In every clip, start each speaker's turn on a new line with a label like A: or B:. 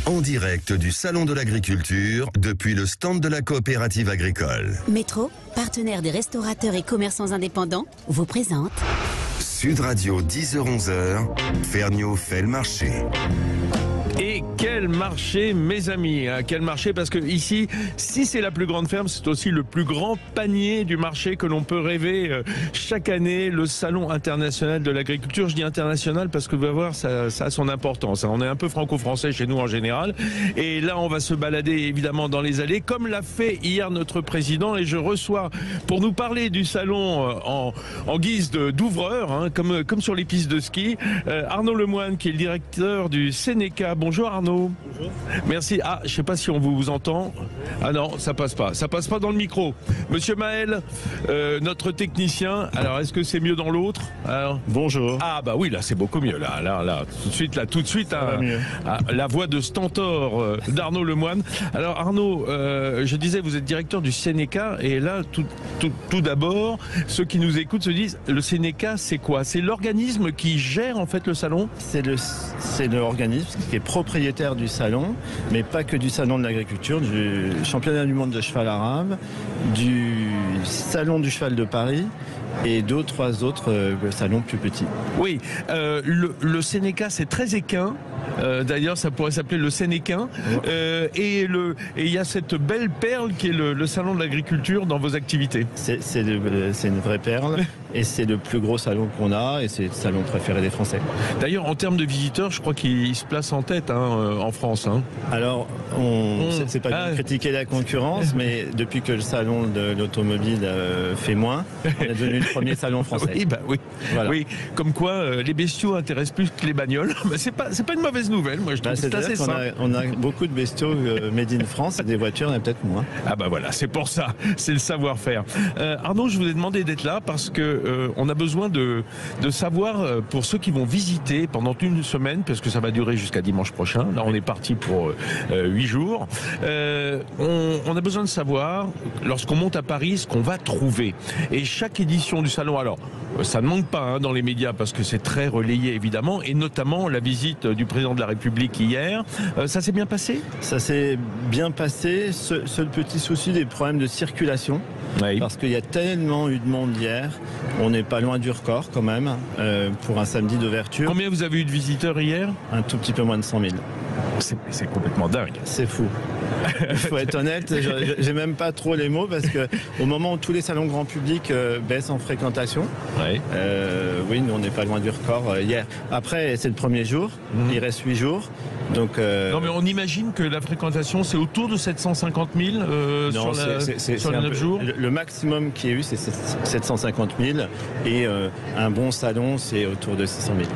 A: En direct du Salon de l'Agriculture, depuis le stand de la coopérative agricole.
B: Métro, partenaire des restaurateurs et commerçants indépendants, vous présente
A: Sud Radio 10h-11h, Ferniaud fait le marché.
C: Et quel marché, mes amis, quel marché, parce que ici, si c'est la plus grande ferme, c'est aussi le plus grand panier du marché que l'on peut rêver chaque année, le Salon international de l'agriculture. Je dis international parce que vous allez voir, ça a son importance. On est un peu franco-français chez nous en général. Et là, on va se balader évidemment dans les allées, comme l'a fait hier notre président. Et je reçois, pour nous parler du salon en guise d'ouvreur, comme sur les pistes de ski, Arnaud Lemoine, qui est le directeur du Sénéca. Bonjour Arnaud.
D: Bonjour.
C: Merci. Ah, je sais pas si on vous entend. Ah non, ça passe pas. Ça passe pas dans le micro. Monsieur Maël, notre technicien. Alors, est-ce que c'est mieux dans l'autre?
D: Bonjour.
C: Ah bah oui, là c'est beaucoup mieux. Là, tout de suite, la voix de stentor d'Arnaud Lemoine. Alors Arnaud, je disais, vous êtes directeur du Sénéca, et là, tout d'abord, ceux qui nous écoutent se disent, le Sénéca, c'est quoi? C'est l'organisme qui gère en fait le salon?
D: C'est l'organisme qui est propriétaire du salon, mais pas que du salon de l'agriculture, du championnat du monde de cheval arabe, du salon du cheval de Paris et trois autres salons plus petits.
C: Oui, le Sénéca, c'est très équin. D'ailleurs, ça pourrait s'appeler le Sénéquin. Et il y a cette belle perle qui est le salon de l'agriculture dans vos activités.
D: C'est une vraie perle. Et c'est le plus gros salon qu'on a, et c'est le salon préféré des Français.
C: D'ailleurs, en termes de visiteurs, je crois qu'il se place en tête en France.
D: Alors, c'est pas de critiquer la concurrence, mais depuis que le salon de l'automobile fait moins, on est devenu le premier salon français.
C: Oui. Voilà. Oui. Comme quoi, les bestiaux intéressent plus que les bagnoles. Mais c'est pas une mauvaise nouvelle, moi je trouve. C'est assez simple.
D: On a beaucoup de bestiaux made in France, et des voitures, on a peut-être moins.
C: Ah bah voilà, c'est pour ça, c'est le savoir-faire. Arnaud, je vous ai demandé d'être là parce que on a besoin de savoir, pour ceux qui vont visiter pendant une semaine, parce que ça va durer jusqu'à dimanche prochain. Là, on est parti pour 8 jours. On a besoin de savoir, lorsqu'on monte à Paris, ce qu'on va trouver. Et chaque édition du salon, alors, ça ne manque pas dans les médias parce que c'est très relayé évidemment, et notamment la visite du président de la République hier. Ça s'est bien passé? Ça s'est
D: bien passé. Seul petit souci, des problèmes de circulation. Oui. Parce qu'il y a tellement eu de monde hier. On n'est pas loin du record quand même pour un samedi d'ouverture.
C: Combien vous avez eu de visiteurs hier?
D: Un tout petit peu moins de 100 000.
C: C'est complètement dingue.
D: C'est fou. Il faut être honnête, j'ai même pas trop les mots parce que au moment où tous les salons grand public baissent en fréquentation, oui, nous on n'est pas loin du record hier. Après, c'est le premier jour, il reste 8 jours. Donc,
C: non mais on imagine que la fréquentation c'est autour de 750 000 sur les 9 jours.
D: Le maximum qu'il y a eu c'est 750 000 et un bon salon c'est autour de 600 000.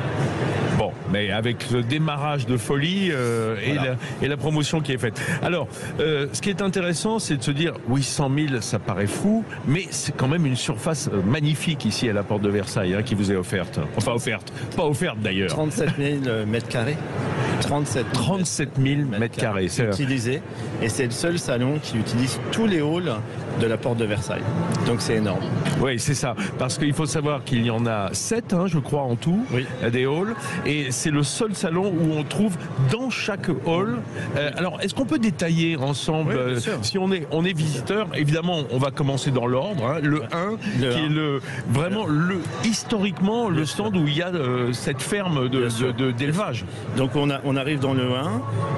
C: Bon, mais avec le démarrage de folie voilà. et la promotion qui est faite. Alors, ce qui est intéressant, c'est de se dire, oui, 100 000, ça paraît fou, mais c'est quand même une surface magnifique ici à la porte de Versailles qui vous est offerte. Enfin, pas offerte d'ailleurs.
D: 37 000 mètres carrés.
C: 37 000 mètres carrés.
D: C'est utilisé, et c'est le seul salon qui utilise tous les halls de la porte de Versailles. Donc c'est énorme.
C: Oui, c'est ça. Parce qu'il faut savoir qu'il y en a 7, je crois, en tout, des halls. Et c'est le seul salon où on trouve dans chaque hall. Alors, est-ce qu'on peut détailler ensemble, si on est visiteur? Évidemment, on va commencer dans l'ordre. Le 1, qui est vraiment historiquement le stand où il y a cette ferme d'élevage.
D: Donc on arrive dans le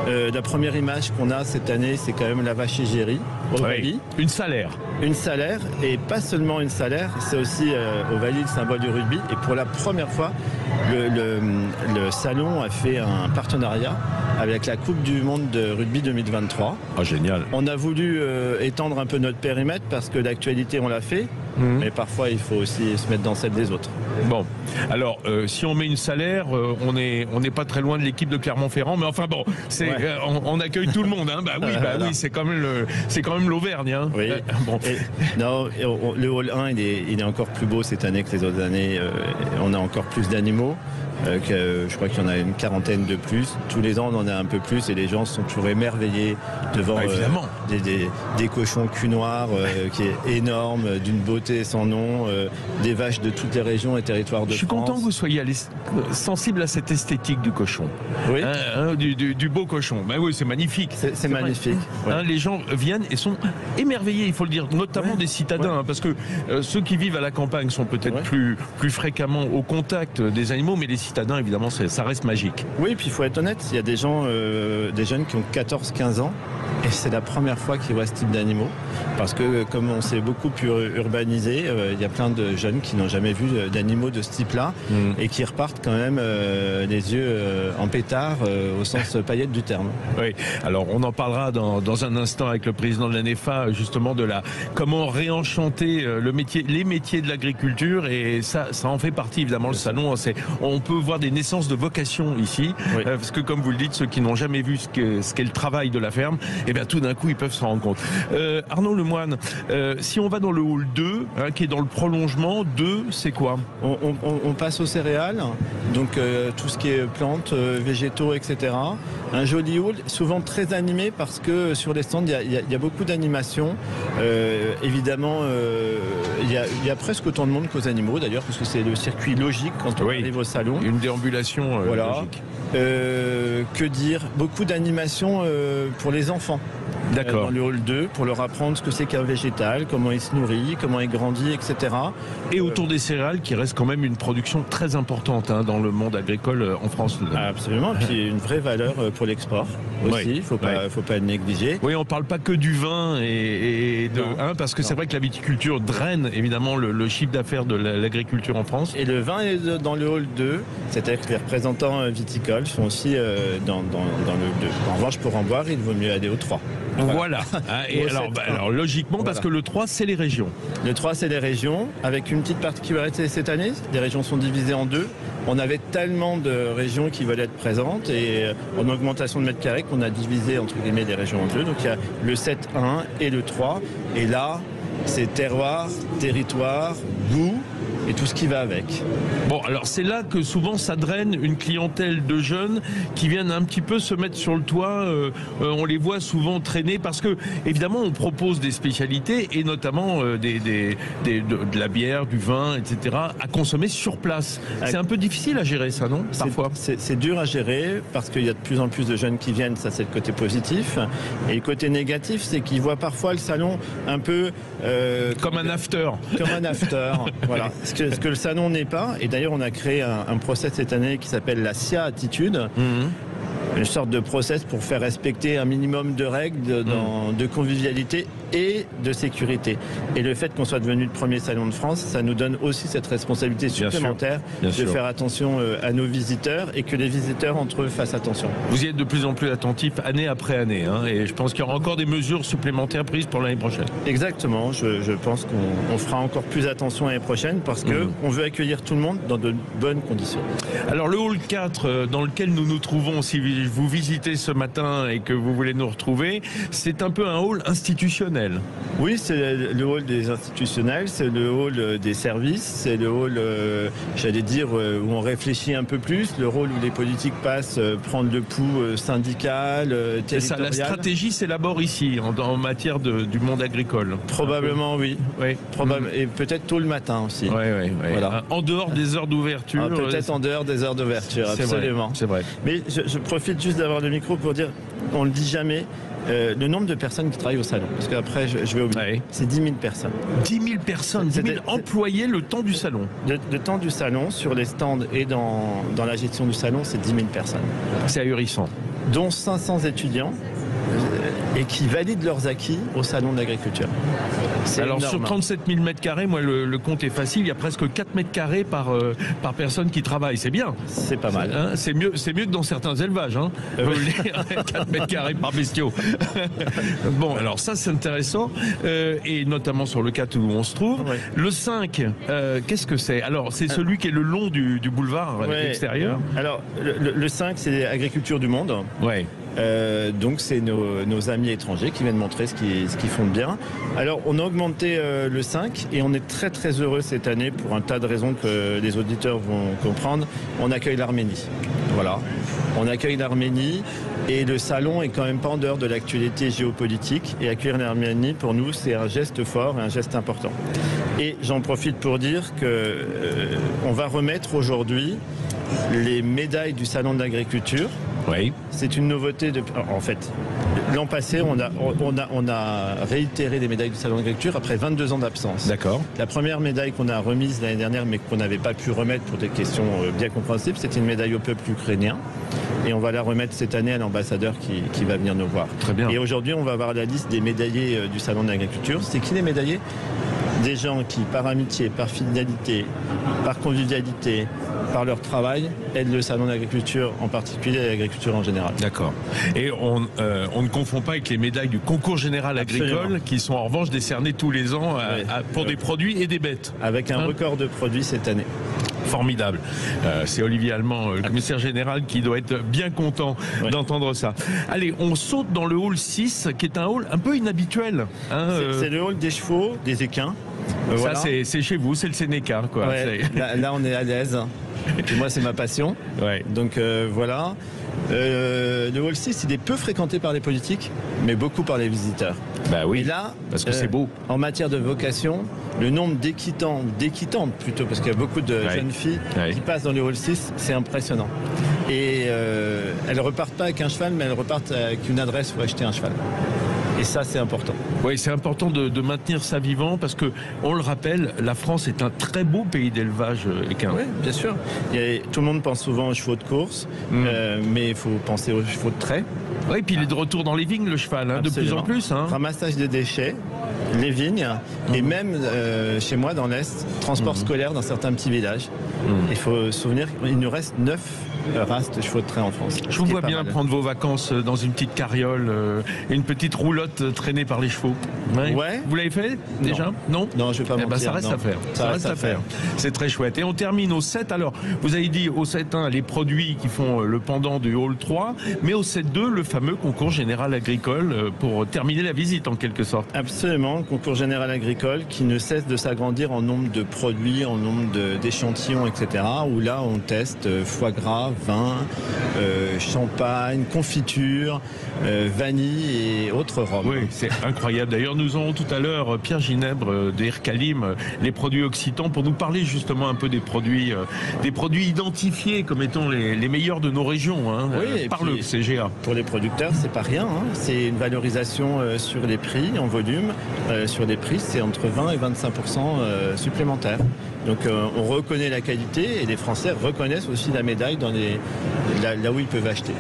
D: 1. La première image qu'on a cette année, c'est quand même la vache égérie, Ovalie.
C: Une salaire.
D: Une salaire, et pas seulement une salaire, c'est aussi Ovalie, le symbole du rugby. Et pour la première fois, le salon a fait un partenariat avec la Coupe du Monde de rugby 2023.
C: Ah, génial.
D: On a voulu étendre un peu notre périmètre parce que l'actualité, on l'a fait. Mais parfois, il faut aussi se mettre dans celle des autres.
C: Bon, alors, si on met une salaire, on n'est pas très loin de l'équipe de Clermont-Ferrand, mais enfin bon, on accueille tout le monde. Oui, c'est quand même l'Auvergne.
D: Oui. Bon. Le hall 1, il est encore plus beau cette année que les autres années. On a encore plus d'animaux. Je crois qu'il y en a une quarantaine de plus. Tous les ans, on en a un peu plus et les gens sont toujours émerveillés devant des cochons cul noirs qui est énorme, d'une beauté sans nom, des vaches de toutes les régions et territoires de France.
C: Je suis content que vous soyez sensible à cette esthétique du cochon.
D: Oui.
C: Du beau cochon. Ben oui, c'est magnifique.
D: C'est magnifique. Ouais.
C: Les gens viennent et sont émerveillés, il faut le dire, notamment des citadins, parce que ceux qui vivent à la campagne sont peut-être plus fréquemment au contact des animaux, mais les citadins, évidemment, ça reste magique.
D: Oui, puis il faut être honnête, il y a des gens, des jeunes qui ont 14-15 ans, et c'est la première fois qu'ils voient ce type d'animaux, parce que comme on s'est beaucoup urbanisé, il y a plein de jeunes qui n'ont jamais vu d'animaux de ce type-là, et qui repartent quand même les yeux en pétard, au sens paillette du terme.
C: Oui, alors on en parlera dans un instant avec le président de la NEFA, justement de comment réenchanter les métiers de l'agriculture, et ça en fait partie évidemment. Le salon, on peut voir des naissances de vocation ici, parce que comme vous le dites, ceux qui n'ont jamais vu ce qu'est le travail de la ferme, et bien tout d'un coup ils peuvent se rendre compte. Arnaud Lemoine, si on va dans le hall 2, qui est dans le prolongement, 2, c'est quoi?
D: On passe aux céréales, donc tout ce qui est plantes, végétaux, etc. Un joli hall, souvent très animé parce que sur les stands il y a beaucoup d'animation. Évidemment, il y a presque autant de monde qu'aux animaux d'ailleurs, parce que c'est le circuit logique quand on arrive au salon.
C: Une déambulation logique.
D: Que dire? Beaucoup d'animation pour les enfants.
C: D'accord.
D: Dans le hall 2, pour leur apprendre ce que c'est qu'un végétal, comment il se nourrit, comment il grandit, etc.
C: Et autour des céréales, qui reste quand même une production très importante dans le monde agricole en France.
D: Absolument, et puis une vraie valeur pour l'export aussi, faut pas le négliger.
C: Oui, on parle pas que du vin parce que c'est vrai que la viticulture draine évidemment le chiffre d'affaires de l'agriculture en France.
D: Et le vin est dans le hall 2, c'est-à-dire que les représentants viticoles sont aussi dans le hall 2. En revanche, pour en boire, il vaut mieux aller au 3.
C: Voilà. Et alors logiquement, parce que le 3, c'est les régions.
D: Le 3, c'est les régions, avec une petite particularité cette année. Les régions sont divisées en 2. On avait tellement de régions qui veulent être présentes et en augmentation de mètres carrés qu'on a divisé entre guillemets les régions en 2. Donc il y a le 7-1 et le 3. Et là, c'est terroir, territoire, goût et tout ce qui va avec.
C: Bon, alors c'est là que souvent ça draine une clientèle de jeunes qui viennent un petit peu se mettre sur le toit. On les voit souvent traîner parce que, évidemment, on propose des spécialités et notamment de la bière, du vin, etc. à consommer sur place. C'est un peu difficile à gérer ça, non? Parfois.
D: C'est dur à gérer parce qu'il y a de plus en plus de jeunes qui viennent, ça c'est le côté positif. Et le côté négatif, c'est qu'ils voient parfois le salon un peu...
C: comme un after.
D: Comme un after, voilà. Ce que le salon n'est pas, et d'ailleurs on a créé un process cette année qui s'appelle la SIA Attitude, une sorte de process pour faire respecter un minimum de règles de convivialité et de sécurité. Et le fait qu'on soit devenu le premier salon de France, ça nous donne aussi cette responsabilité supplémentaire de faire attention à nos visiteurs et que les visiteurs entre eux fassent attention.
C: Vous y êtes de plus en plus attentif année après année, et je pense qu'il y aura encore des mesures supplémentaires prises pour l'année prochaine.
D: Exactement, je pense qu'on fera encore plus attention l'année prochaine parce qu'on veut accueillir tout le monde dans de bonnes conditions. Alors
C: le hall 4 dans lequel nous nous trouvons, si vous visitez ce matin et que vous voulez nous retrouver, c'est un peu un hall institutionnel.
D: Oui, c'est le hall des institutionnels, c'est le hall des services, c'est le hall, j'allais dire, où on réfléchit un peu plus, le rôle où les politiques passent, prendre le pouls syndical, territorial.
C: Ça, la stratégie s'élabore ici, en matière du monde agricole.
D: Probablement, oui. Et peut-être tôt le matin aussi.
C: Oui. Voilà. En dehors des heures d'ouverture.
D: Peut-être en dehors des heures d'ouverture, absolument.
C: C'est vrai.
D: Mais je profite juste d'avoir le micro pour dire, on ne le dit jamais, le nombre de personnes qui travaillent au salon, parce qu'après je vais oublier, c'est 10 000 personnes.
C: 10 000 personnes, 10 000 employés le temps du salon.
D: Le temps du salon, sur les stands et dans la gestion du salon, c'est 10 000 personnes.
C: C'est ahurissant.
D: Dont 500 étudiants et qui valident leurs acquis au salon de l'agriculture.
C: Alors énorme. Sur 37 000 m², moi le compte est facile, il y a presque 4 m² par personne qui travaille, c'est bien.
D: C'est pas mal.
C: C'est mieux que dans certains élevages, 4 m² par bestiaux. Bon, alors ça c'est intéressant, et notamment sur le 4 où on se trouve. Ouais. Le 5, qu'est-ce que c'est? Alors c'est celui qui est le long du boulevard extérieur.
D: Alors le 5, c'est l'agriculture du monde.
C: Ouais.
D: Donc c'est nos amis étrangers qui viennent montrer ce qu'ils font de bien. Alors on a augmenté le 5 et on est très très heureux cette année pour un tas de raisons que les auditeurs vont comprendre. On accueille l'Arménie. Voilà. On accueille l'Arménie et le salon est quand même pas en dehors de l'actualité géopolitique. Et accueillir l'Arménie, pour nous, c'est un geste fort et un geste important. Et j'en profite pour dire que on va remettre aujourd'hui les médailles du salon de l'agriculture.
C: Oui.
D: C'est une nouveauté. En fait, l'an passé, on a réitéré les médailles du salon de l'agriculture après 22 ans d'absence.
C: D'accord.
D: La première médaille qu'on a remise l'année dernière, mais qu'on n'avait pas pu remettre pour des questions bien compréhensibles, c'était une médaille au peuple ukrainien. Et on va la remettre cette année à l'ambassadeur qui va venir nous voir.
C: Très bien.
D: Et aujourd'hui, on va avoir la liste des médaillés du salon de l'agriculture. C'est qui les médaillés ? Des gens qui, par amitié, par fidélité, par convivialité, par leur travail, aident le salon d'agriculture en particulier et l'agriculture en général.
C: D'accord. Et on ne confond pas avec les médailles du concours général agricole. Absolument. Qui sont en revanche décernées tous les ans pour des produits et des bêtes.
D: Avec un record de produits cette année.
C: Formidable. C'est Olivier Allemand, le commissaire général, qui doit être bien content d'entendre ça. Allez, on saute dans le hall 6, qui est un hall un peu inhabituel.
D: C'est le hall des chevaux, des équins.
C: Ça, c'est chez vous, c'est le Sénéca, quoi.
D: Ouais, là, on est à l'aise. Et moi, c'est ma passion.
C: Ouais.
D: Donc, voilà. Le hall 6, il est peu fréquenté par les politiques, mais beaucoup par les visiteurs.
C: Bah oui,
D: et là,
C: parce que c'est beau.
D: En matière de vocation, le nombre d'équitantes plutôt, parce qu'il y a beaucoup de jeunes filles qui passent dans le hall 6, c'est impressionnant. Et elles repartent pas avec un cheval, mais elles repartent avec une adresse pour acheter un cheval. Et ça, c'est important.
C: Oui, c'est important de maintenir ça vivant parce que, on le rappelle, la France est un très beau pays d'élevage équin.
D: Oui, bien sûr. Tout le monde pense souvent aux chevaux de course, mais il faut penser aux chevaux de trait.
C: Oui, puis il est de retour dans les vignes, le cheval, de plus en plus.
D: Ramassage de déchets, les vignes, et même chez moi, dans l'Est, transport scolaire dans certains petits villages. Il faut se souvenir qu'il nous reste 9 races de chevaux de trait en France.
C: Je vous vois bien prendre vos vacances dans une petite carriole et une petite roulotte traînée par les chevaux.
D: Ouais.
C: Vous l'avez fait déjà ? Non,
D: je vais pas mentir.
C: Ça reste à faire. Ça reste à faire. C'est très chouette. Et on termine au 7. Alors, vous avez dit au 7.1 les produits qui font le pendant du hall 3, mais au 7.2 le fameux concours général agricole pour terminer la visite en quelque sorte.
D: Absolument, concours général agricole qui ne cesse de s'agrandir en nombre de produits, en nombre d'échantillons, etc. Où là on teste foie gras, vin, champagne, confiture, vanille et autres rhums.
C: Oui, c'est incroyable. D'ailleurs, nous aurons tout à l'heure Pierre Ginèbre d'Ircalim, les produits occitans, pour nous parler justement un peu des produits identifiés comme étant les meilleurs de nos régions.
D: Oui,
C: par le CGA.
D: Pour les producteurs, c'est pas rien. C'est une valorisation sur les prix en volume. Sur les prix, c'est entre 20 et 25% supplémentaires. Donc on reconnaît la qualité et les Français reconnaissent aussi la médaille là où ils peuvent acheter.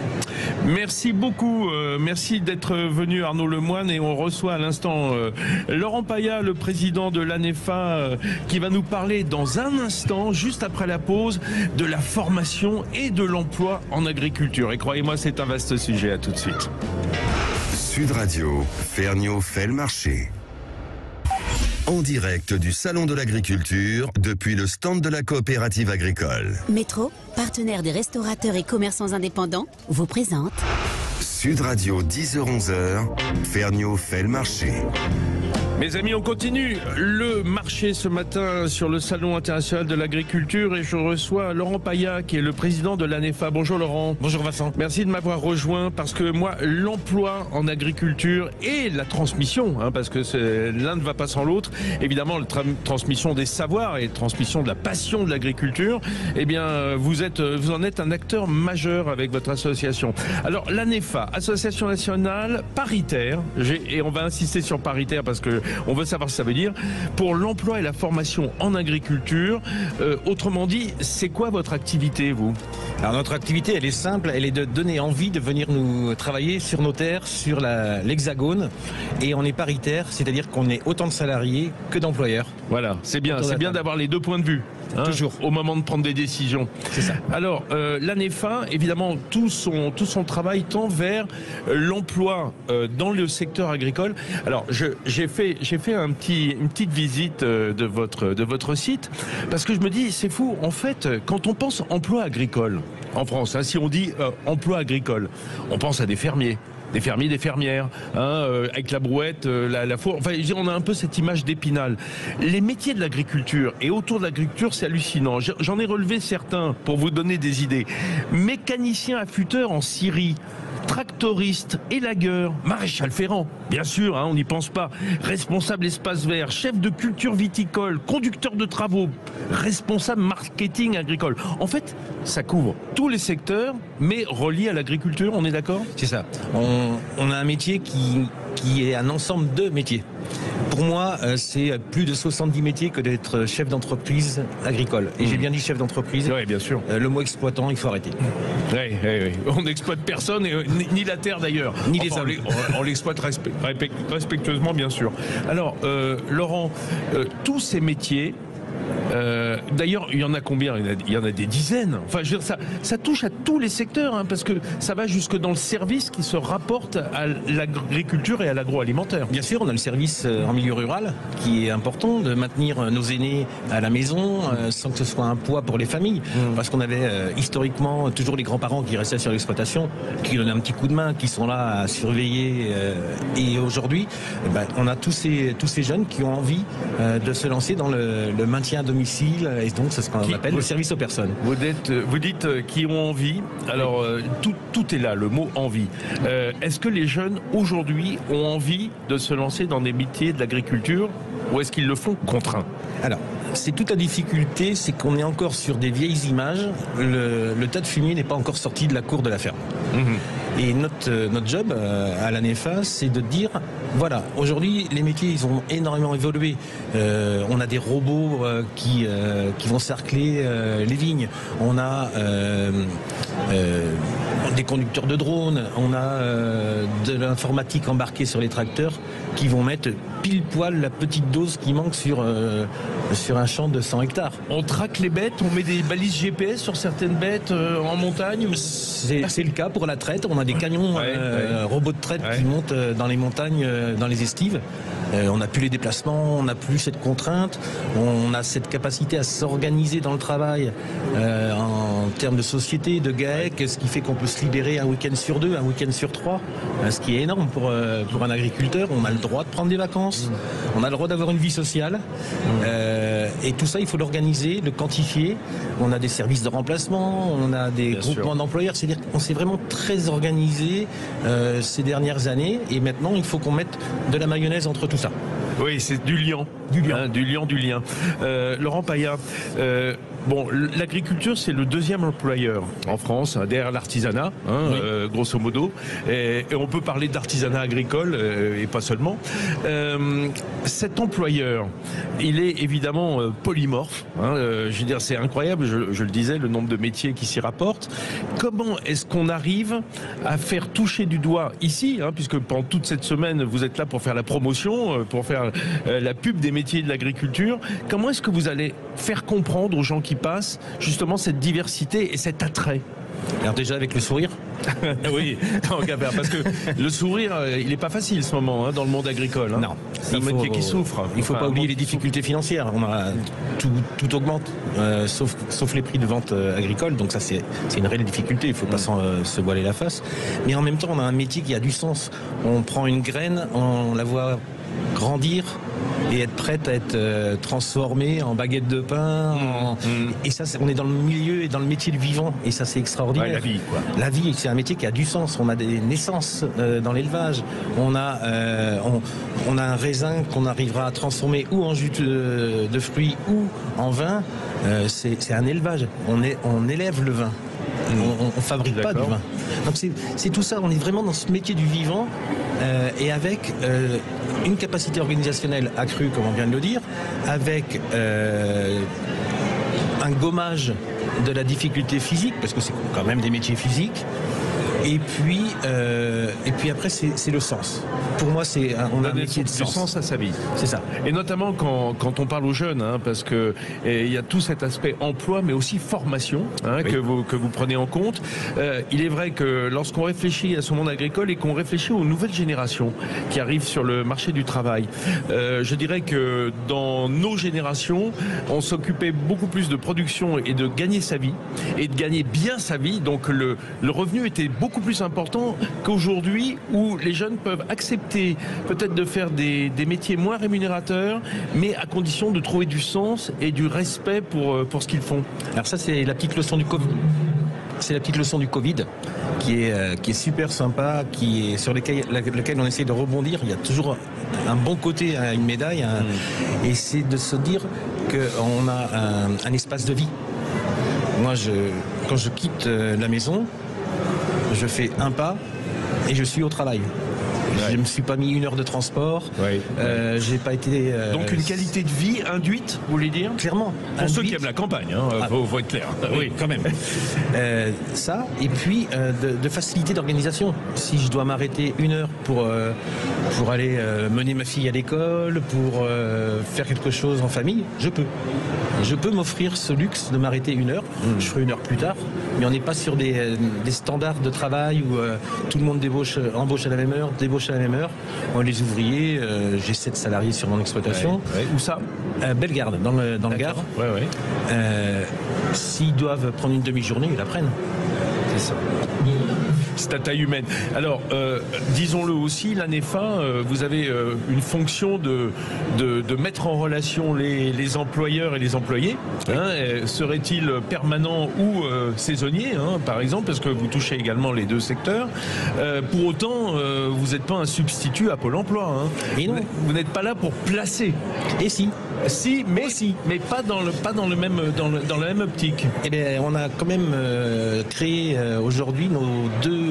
C: Merci beaucoup, merci d'être venu Arnaud Lemoine, et on reçoit à l'instant Laurent Payat, le président de l'ANEFA, qui va nous parler dans un instant, juste après la pause, de la formation et de l'emploi en agriculture. Et croyez-moi, c'est un vaste sujet. À tout de suite.
A: Sud Radio, Ferniaud fait le marché. En direct du Salon de l'Agriculture, depuis le stand de la coopérative agricole.
B: Métro, partenaire des restaurateurs et commerçants indépendants, vous présente
A: Sud Radio, 10h-11h, Ferniaud fait le marché.
C: Mes amis, on continue le marché ce matin sur le Salon international de l'agriculture, et je reçois Laurent Payat, qui est le président de l'ANEFA. Bonjour Laurent.
E: Bonjour Vincent.
C: Merci de m'avoir rejoint, parce que moi, l'emploi en agriculture et la transmission, parce que l'un ne va pas sans l'autre, évidemment, la transmission des savoirs et la transmission de la passion de l'agriculture, eh bien, vous en êtes un acteur majeur avec votre association. Alors, l'ANEFA, Association nationale paritaire, et on va insister sur paritaire parce que on veut savoir ce que ça veut dire, pour l'emploi et la formation en agriculture. Autrement dit, c'est quoi votre activité, vous ?
E: Alors notre activité, elle est simple, elle est de donner envie de venir nous travailler sur nos terres, sur l'Hexagone, et on est paritaire, c'est-à-dire qu'on est autant de salariés que d'employeurs.
C: Voilà, c'est bien d'avoir les deux points de vue.
E: Toujours.
C: Au moment de prendre des décisions.
E: C'est ça.
C: Alors, l'ANEFA, évidemment, tout son travail tend vers l'emploi dans le secteur agricole. Alors, j'ai fait une petite visite de votre site, parce que je me dis, c'est fou, en fait, quand on pense emploi agricole, en France. Si on dit emploi agricole, on pense à des fermiers. Des fermiers, des fermières, avec la brouette, la fourre. Enfin, on a un peu cette image d'Épinal. Les métiers de l'agriculture et autour de l'agriculture, c'est hallucinant. J'en ai relevé certains pour vous donner des idées. Mécanicien affûteur en Syrie, tractoriste, élagueur, maréchal ferrant, bien sûr, on n'y pense pas, responsable espace vert, chef de culture viticole, conducteur de travaux, responsable marketing agricole. En fait, ça couvre tous les secteurs, mais reliés à l'agriculture, on est d'accord ?
E: C'est ça. On a un métier qui est un ensemble de métiers. Pour moi, c'est plus de 70 métiers que d'être chef d'entreprise agricole. Et j'ai bien dit chef d'entreprise.
C: Oui, bien sûr.
E: Le mot exploitant, il faut arrêter.
C: Oui. On n'exploite personne, ni la terre d'ailleurs.
E: Ni les hommes.
C: On l'exploite respectueusement, bien sûr. Alors, Laurent, tous ces métiers, d'ailleurs, il y en a combien ? Il y en a des dizaines. Enfin, je veux dire, ça touche à tous les secteurs, parce que ça va jusque dans le service qui se rapporte à l'agriculture et à l'agroalimentaire.
E: Bien sûr, on a le service en milieu rural qui est important, de maintenir nos aînés à la maison sans que ce soit un poids pour les familles. Parce qu'on avait historiquement toujours les grands-parents qui restaient sur l'exploitation, qui donnaient un petit coup de main, qui sont là à surveiller. Et aujourd'hui, on a tous ces jeunes qui ont envie de se lancer dans le maintien à domicile, et donc c'est ce qu'on appelle le service aux personnes.
C: Vous dites qui ont envie, alors tout est là, le mot envie. Est-ce que les jeunes aujourd'hui ont envie de se lancer dans des métiers de l'agriculture, ou est-ce qu'ils le font contraints ?
E: Alors, c'est toute la difficulté, c'est qu'on est encore sur des vieilles images, le tas de fumier n'est pas encore sorti de la cour de la ferme. Et notre job à l'ANEFA, c'est de dire, voilà, aujourd'hui les métiers ils ont énormément évolué. On a des robots qui vont cercler les vignes. On a des conducteurs de drones. On a de l'informatique embarquée sur les tracteurs qui vont mettre pile poil la petite dose qui manque sur un champ de 100 hectares.
C: On traque les bêtes, on met des balises GPS sur certaines bêtes en montagne.
E: C'est le cas pour la traite. On a des camions robots de traite qui montent dans les montagnes, dans les estives. On n'a plus les déplacements, on n'a plus cette contrainte, on a cette capacité à s'organiser dans le travail en termes de société, de GAEC, ce qui fait qu'on peut se libérer un week-end sur 2, un week-end sur 3, ce qui est énorme pour un agriculteur. On a le droit de prendre des vacances, on a le droit d'avoir une vie sociale, et tout ça il faut l'organiser, le quantifier. On a des services de remplacement, on a des groupements d'employeurs, c'est-à-dire qu'on s'est vraiment très organisé ces dernières années, et maintenant il faut qu'on mette de la mayonnaise entre tout ça.
C: Oui, c'est du liant. Du lien. Laurent Paillat, l'agriculture, c'est le deuxième employeur en France, derrière l'artisanat, grosso modo. Et on peut parler d'artisanat agricole, et pas seulement. Cet employeur, il est évidemment polymorphe. Je veux dire, c'est incroyable, je le disais, le nombre de métiers qui s'y rapportent. Comment est-ce qu'on arrive à faire toucher du doigt ici, puisque pendant toute cette semaine, vous êtes là pour faire la promotion, pour faire la pub des métiers de l'agriculture. Comment est-ce que vous allez faire comprendre aux gens qui passent justement cette diversité et cet attrait ?
E: Alors déjà avec le sourire.
C: Oui, parce que le sourire, il n'est pas facile ce moment dans le monde agricole.
E: Non,
C: c'est un métier qui souffre.
E: Il ne faut pas oublier les difficultés financières. Tout augmente, sauf les prix de vente agricole. Donc ça, c'est une réelle difficulté. Il ne faut pas se voiler la face. Mais en même temps, on a un métier qui a du sens. On prend une graine, on la voit grandir et être prête à être transformée en baguette de pain. Et ça, on est dans le milieu et dans le métier du vivant. Et ça, c'est extraordinaire.
C: La vie, quoi.
E: La vie, c'est un métier qui a du sens. On a des naissances dans l'élevage. On a un raisin qu'on arrivera à transformer ou en jus de fruits ou en vin. C'est un élevage. On élève le vin. On fabrique pas du vin. Donc c'est tout ça, on est vraiment dans ce métier du vivant et avec une capacité organisationnelle accrue, comme on vient de le dire, avec un gommage de la difficulté physique, parce que c'est quand même des métiers physiques, Et puis après, c'est le sens. Pour moi, on a un métier de
C: du sens à sa vie.
E: C'est ça.
C: Et notamment quand on parle aux jeunes, parce que il y a tout cet aspect emploi, mais aussi formation que vous prenez en compte. Il est vrai que lorsqu'on réfléchit à ce monde agricole et qu'on réfléchit aux nouvelles générations qui arrivent sur le marché du travail, je dirais que dans nos générations, on s'occupait beaucoup plus de production et de gagner sa vie et de gagner bien sa vie. Donc le revenu était beaucoup plus important qu'aujourd'hui, où les jeunes peuvent accepter peut-être de faire des métiers moins rémunérateurs, mais à condition de trouver du sens et du respect pour ce qu'ils font.
E: Alors ça, c'est la petite leçon du Covid. C'est la petite leçon du Covid qui est super sympa, sur lequel on essaie de rebondir. Il y a toujours un bon côté à une médaille, et c'est de se dire qu'on a un espace de vie. Moi, quand je quitte la maison, je fais un pas et je suis au travail. Je ne me suis pas mis 1 heure de transport. J'ai pas été.
C: Donc une qualité de vie induite, vous voulez dire?
E: Clairement.
C: Pour ceux qui aiment la campagne, faut être clair.
E: Oui, quand même. Ça, et puis de facilité d'organisation. Si je dois m'arrêter 1 heure pour aller mener ma fille à l'école, pour faire quelque chose en famille, je peux. Je peux m'offrir ce luxe de m'arrêter 1 heure. Je ferai 1 heure plus tard, mais on n'est pas sur des standards de travail où tout le monde embauche à la même heure, débauche à la même heure. Moi, les ouvriers, j'ai 7 salariés sur mon exploitation.
C: Où ça?
E: Bellegarde, dans le Gard. S'ils doivent prendre une demi-journée, ils la prennent.
C: C'est ça. C'est à taille humaine. Alors, disons-le aussi, l'ANEFA, vous avez une fonction de mettre en relation les employeurs et les employés. Serait-il permanent ou saisonnier, par exemple, parce que vous touchez également les deux secteurs. Pour autant, vous n'êtes pas un substitut à Pôle emploi.
E: Et non.
C: Vous n'êtes pas là pour placer.
E: Et si.
C: Mais pas dans la même optique.
E: Eh bien, on a quand même créé aujourd'hui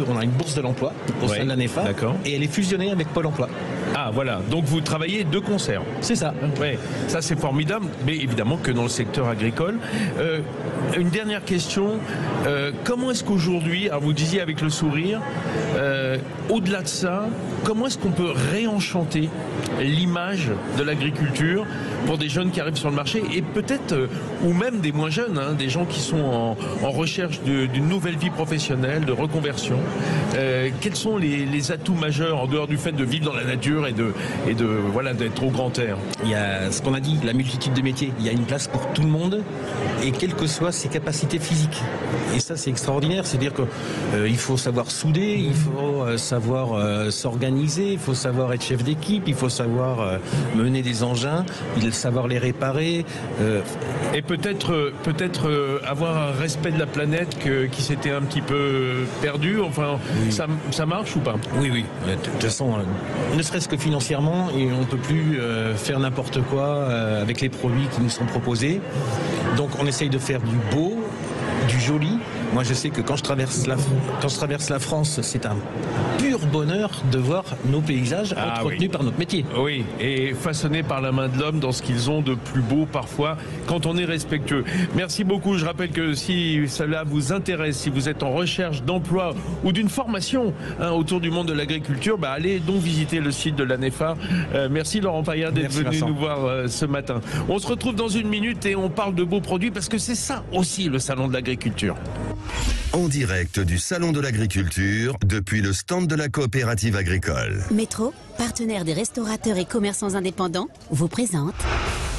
E: on a une bourse de l'emploi au sein de l'ANEFA, et elle est fusionnée avec Pôle emploi.
C: Ah voilà, donc vous travaillez de concert.
E: C'est ça.
C: Ouais, ça c'est formidable, mais évidemment que dans le secteur agricole. Une dernière question, comment est-ce qu'aujourd'hui, alors vous disiez avec le sourire, au-delà de ça, comment est-ce qu'on peut réenchanter l'image de l'agriculture pour des jeunes qui arrivent sur le marché, et peut-être, ou même des moins jeunes, des gens qui sont en recherche d'une nouvelle vie professionnelle, de reconversion. Quels sont les atouts majeurs, en dehors du fait de vivre dans la nature et d'être au grand air?
E: Il y a ce qu'on a dit, la multitude de métiers. Il y a une place pour tout le monde, et quelles que soient ses capacités physiques. Et ça, c'est extraordinaire. C'est-à-dire qu'il faut savoir souder, il faut savoir s'organiser, il faut savoir être chef d'équipe, il faut savoir mener des engins, savoir les réparer.
C: Et peut-être avoir un respect de la planète qui s'était un petit peu perdu. Enfin, ça marche ou pas?
E: Oui. De toute façon, ne serait-ce que financièrement, on ne peut plus faire n'importe quoi avec les produits qui nous sont proposés. Donc on essaye de faire du beau, du joli. Moi, je sais que quand je traverse la France, c'est un pur bonheur de voir nos paysages entretenus par notre métier.
C: Oui, et façonnés par la main de l'homme dans ce qu'ils ont de plus beau parfois, quand on est respectueux. Merci beaucoup. Je rappelle que si cela vous intéresse, si vous êtes en recherche d'emploi ou d'une formation autour du monde de l'agriculture, allez donc visiter le site de l'ANEFA. Merci Laurent Paillard d'être venu nous voir ce matin. On se retrouve dans 1 minute et on parle de beaux produits, parce que c'est ça aussi le salon de l'agriculture.
A: En direct du Salon de l'Agriculture, depuis le stand de la coopérative agricole.
B: Métro, partenaire des restaurateurs et commerçants indépendants, vous présente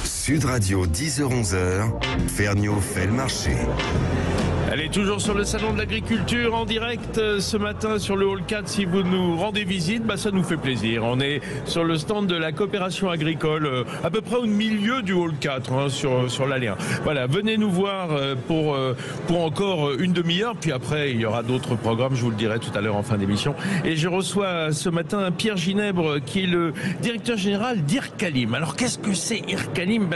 A: Sud Radio, 10h-11h, Ferniaud fait le marché.
C: Elle est toujours sur le salon de l'agriculture en direct ce matin sur le hall 4. Si vous nous rendez visite, ça nous fait plaisir. On est sur le stand de la coopération agricole, à peu près au milieu du hall 4, sur l'allée 1. Voilà, venez nous voir pour encore 1 demi-heure. Puis après, il y aura d'autres programmes, je vous le dirai tout à l'heure en fin d'émission. Et je reçois ce matin Pierre Ginèbre, qui est le directeur général d'IRCALIM. Alors qu'est-ce que c'est IRCALIM?